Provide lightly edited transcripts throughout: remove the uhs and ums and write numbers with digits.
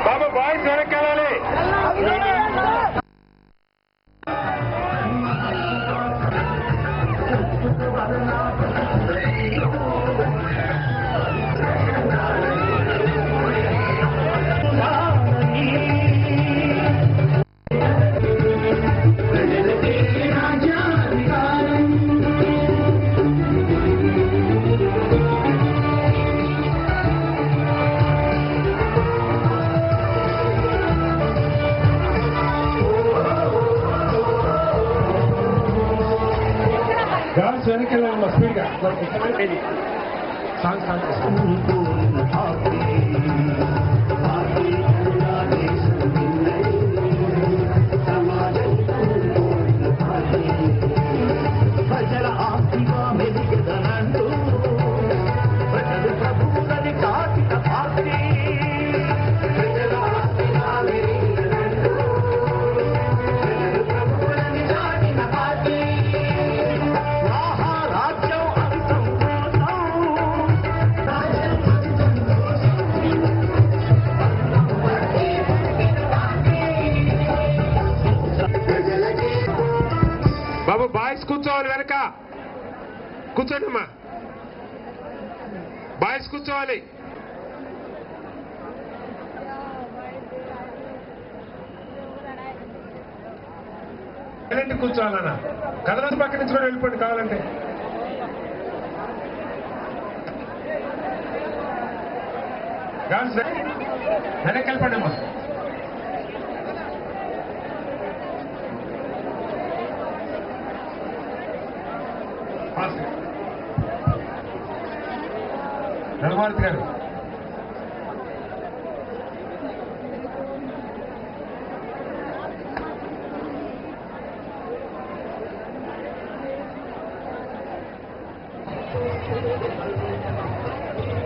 బాబా boys వెనకాలి. Guys, వెనకాల స్పీడ్గా song ప్రజల ఆస్తిగా మెలిగదనంటూ ప్రజలు ప్రభుత్వని కాకిట పార్టీ ప్రజల ఆస్తిగా మెలిగదనంటూ ప్రజలు ప్రభుత్వని కాకిట పార్టీ రాజ్యం అంతం బాబు బాయ్స్ కూర్చోవాలి. వెనక కూర్చోండమ్మా. బాయ్స్ కూర్చోవాలి. కూర్చోవాలన్నా కథలోకి పక్క నుంచి కూడా వెళ్ళిపోండి కావాలంటే. వెనక్కి వెళ్ళిపోండి అమ్మా. ధర్మార్థి గారు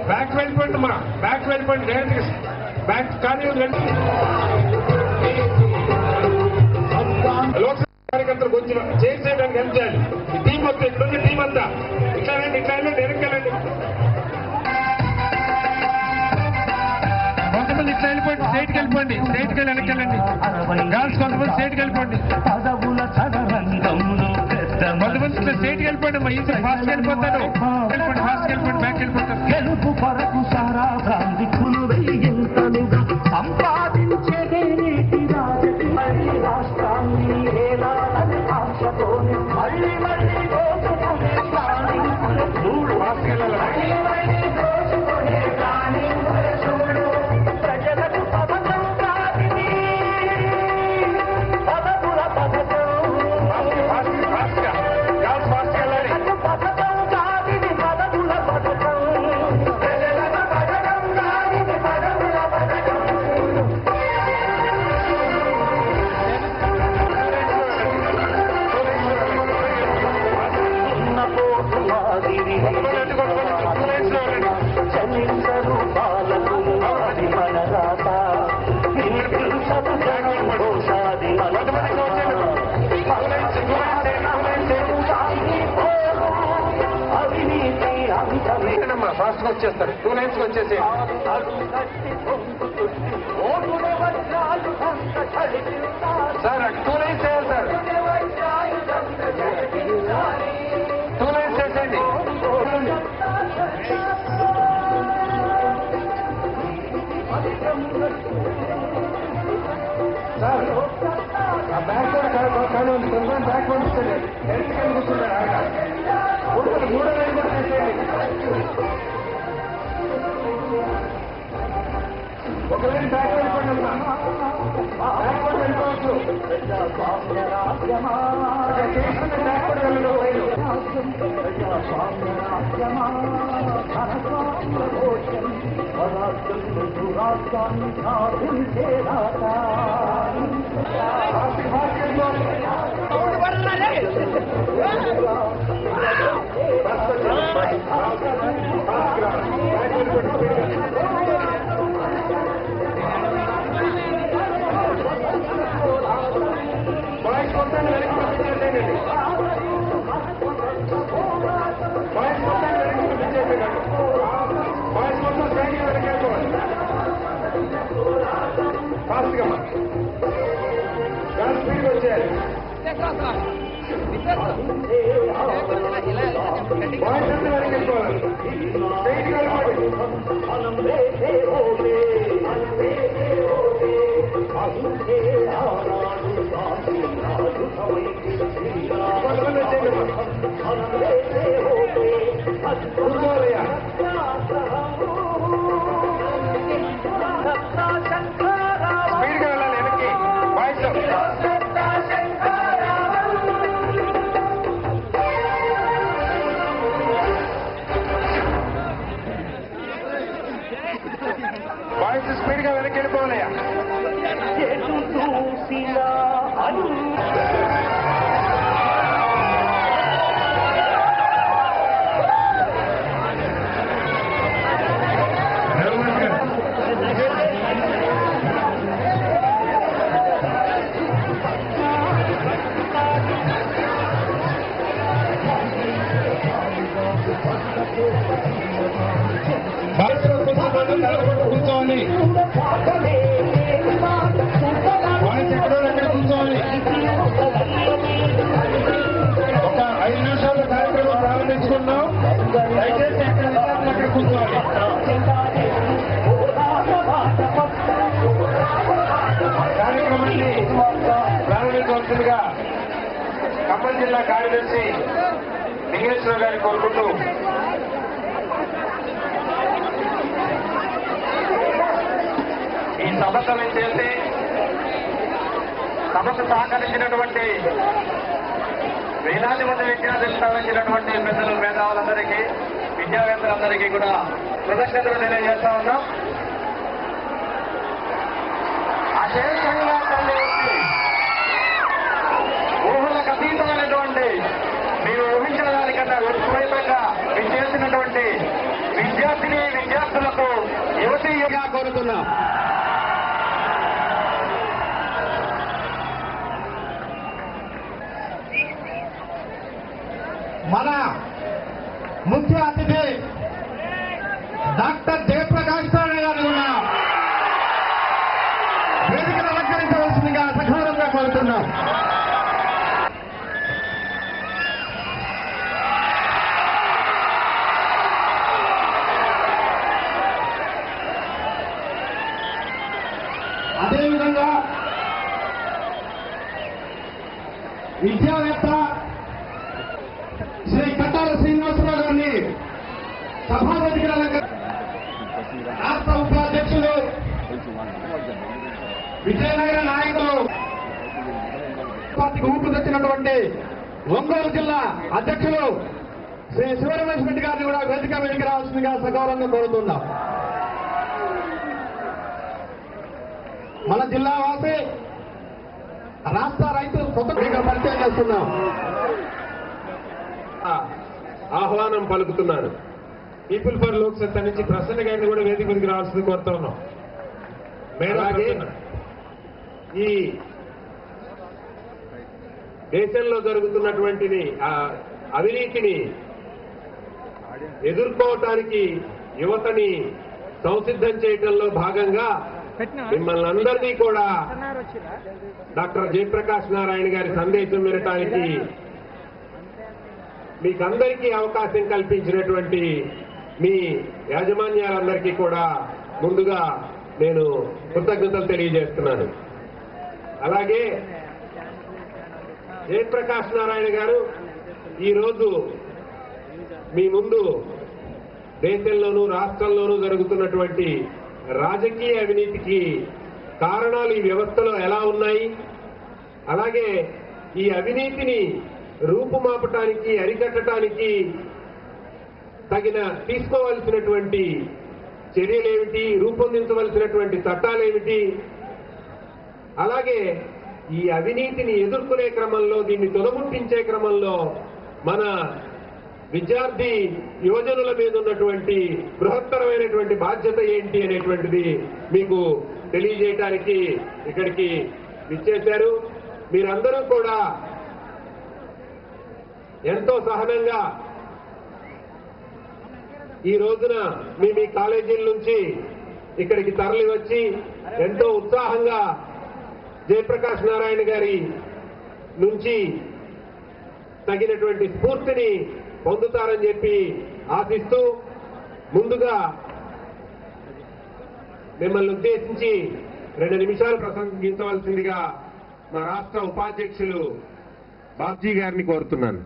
బ్యాక్ వెళ్ళిపోండి అమ్మా. బ్యాక్ వెళ్ళిపోండి. డైరెక్ట్గా బ్యాక్ కానీ లోక్సభ కార్యకర్తలు కొంచెం చేసేయడానికి హెల్ప్ చేయాలి. టీం వస్తే ఇక్కడ టీం అంతా ఇట్లా వెళ్ళండి వెనక్కెళ్ళండి. కొంతమంది ఇట్లా వెళ్ళిపోండి. స్ట్రైట్కి వెళ్ళిపోండి. స్ట్రైట్కి వెళ్ళి వెనక్కెళ్ళండి. గర్ల్స్ కొంతమంది స్ట్రైట్కి వెళ్ళిపోండి. కొంతమంది ఇట్లా స్ట్రైట్కి వెళ్ళిపోండి అమ్మా. ఈజీ ఫాస్ట్కి వెళ్ళిపోతారు. వెళ్ళిపోండి. ఫాస్ట్కి వెళ్ళిపోండి. బ్యాక్ వెళ్ళిపోతారు. గెలుపు కొరకు సారా గాంధీ వెయ్యింతలుగా సంపాదించేదే నీటి రాష్ట్రాన్ని ఆశతోని మళ్ళీ మళ్ళీ ప్రజలకు పథకం కాదిది పదవుల పథకం పథకం కాదిది పదవుల పథకం ప్రజలకు పథకం కాదిది పదవుల పథకం చలించరు బాలకు మన రాత అవినీతి అంతమేనమ్మా. ఫాస్ట్ గా వచ్చేస్తారు. 2 లైన్స్ వచ్చేసి సార్ 2 లైన్స్ చేయాలి సార్. బ్యాక్ పంపిస్తుంది ఎలక్ట్రికల్ కూర్చుంటారు ఆయన మూడో లైన్ కూడా చేసేయండి ఒక లైన్ బ్యాక్ వెళ్ళిపోండి బ్యాక్ కూడా వెళ్ళిపోవచ్చు అక్కడ చేస్తున్న బ్యాక్ కూడా వెళ్ళదు ఫాస్ట్గా స్పీడ్ వచ్చేయాలి బాయ్స్ అంతా వెనక్కి వెళ్ళిపోవాలి స్ట్రైట్గా కూర్చోవాలయ్యా స్పీడ్గా వెళ్ళాలి వెనక్కి బాయ్స్ బాయ్స్ స్పీడ్గా వెనక్కి వెళ్ళిపోవాలయ్యా కూర్చోవాలి బాయ్స్ ఎక్కడో అక్కడ కూర్చోవాలి ఒక 5 నిమిషాల కార్యక్రమం ప్రారంభించుకున్నాం దయచేసి అక్కడ కూర్చోవాలి కార్యక్రమాన్ని ప్రారంభించవలసిందిగా ఖమ్మం జిల్లా కార్యదర్శి లింగేశ్వర గారిని కోరుకుంటూ ఈ సభకు చేసి సభకు సహకరించినటువంటి వేలాది మంది విద్యార్థులు సాధించినటువంటి పెద్దలు మేధావులందరికీ విద్యావేత్తలందరికీ కూడా కృతజ్ఞతలు తెలియజేస్తా ఉన్నాం. అశేషంగా తల్లి వచ్చి ఊహలకు అతీతమైనటువంటి మీరు ఊహించిన దానికన్నా విపరీతంగా చేసినటువంటి విద్యార్థులకు యువతీయుగా కోరుతున్నాం. మన ముఖ్య అతిథి డాక్టర్ జయప్రకాష్ నారాయణ గారు కూడా వేదికను అలంకరించవలసిందిగా సగౌరవంగా కోరుతున్నాం. అదేవిధంగా విద్యావేత్త శ్రీ కట్టాల శ్రీనివాసరావు గారిని సభావేదికల రాష్ట్ర ఉపాధ్యక్షులు విజయనగర నాయకులు పార్టీకి ఊపు తెచ్చినటువంటి ఒంగోలు జిల్లా అధ్యక్షులు శ్రీ శివరమేష్ రెడ్డి గారిని కూడా వేదిక మీదకి రావాల్సిందిగా సగౌరవంగా కోరుతున్నాం. మన జిల్లా వాసి రాష్ట్ర రైతు కొత్త పరిచయం చేస్తున్నాం. ఆహ్వానం పలుకుతున్నారు. పీపుల్ ఫర్ లోక్ సత్తా నుంచి ప్రసన్న గారిని కూడా వేదిక మీదకి రావాల్సింది కోరుతా ఉన్నాం. అలాగే ఈ దేశంలో జరుగుతున్నటువంటి అవినీతిని ఎదుర్కోవటానికి యువతని సంసిద్ధం చేయడంలో భాగంగా మిమ్మల్ని అందరినీ కూడా డాక్టర్ జయప్రకాష్ నారాయణ గారి సందేశం వినటానికి మీకందరికీ అవకాశం కల్పించినటువంటి మీ యాజమాన్యాలందరికీ కూడా ముందుగా నేను కృతజ్ఞతలు తెలియజేస్తున్నాను. అలాగే జయప్రకాష్ నారాయణ గారు ఈరోజు మీ ముందు దేశంలోనూ రాష్ట్రంలోనూ జరుగుతున్నటువంటి రాజకీయ అవినీతికి కారణాలు ఈ వ్యవస్థలో ఎలా ఉన్నాయి, అలాగే ఈ అవినీతిని రూపుమాపటానికి అరికట్టడానికి తగిన తీసుకోవాల్సినటువంటి చర్యలేమిటి, రూపొందించవలసినటువంటి చట్టాలేమిటి, అలాగే ఈ అవినీతిని ఎదుర్కొనే క్రమంలో దీన్ని తొలముట్టించే క్రమంలో మన విద్యార్థి యువజనుల మీద ఉన్నటువంటి బృహత్తరమైనటువంటి బాధ్యత ఏంటి అనేటువంటిది మీకు తెలియజేయడానికి ఇక్కడికి విచ్చేశారు. మీరందరూ కూడా ఎంతో సహనంగా ఈ రోజున మీ కాలేజీల నుంచి ఇక్కడికి తరలి వచ్చి ఎంతో ఉత్సాహంగా జయప్రకాష్ నారాయణ గారి నుంచి తగినటువంటి స్ఫూర్తిని పొందుతారని చెప్పి ఆశిస్తూ ముందుగా మిమ్మల్ని ఉద్దేశించి 2 నిమిషాలు ప్రసంగించవలసిందిగా మా రాష్ట్ర ఉపాధ్యక్షులు బాబ్జీ గారిని కోరుతున్నాను.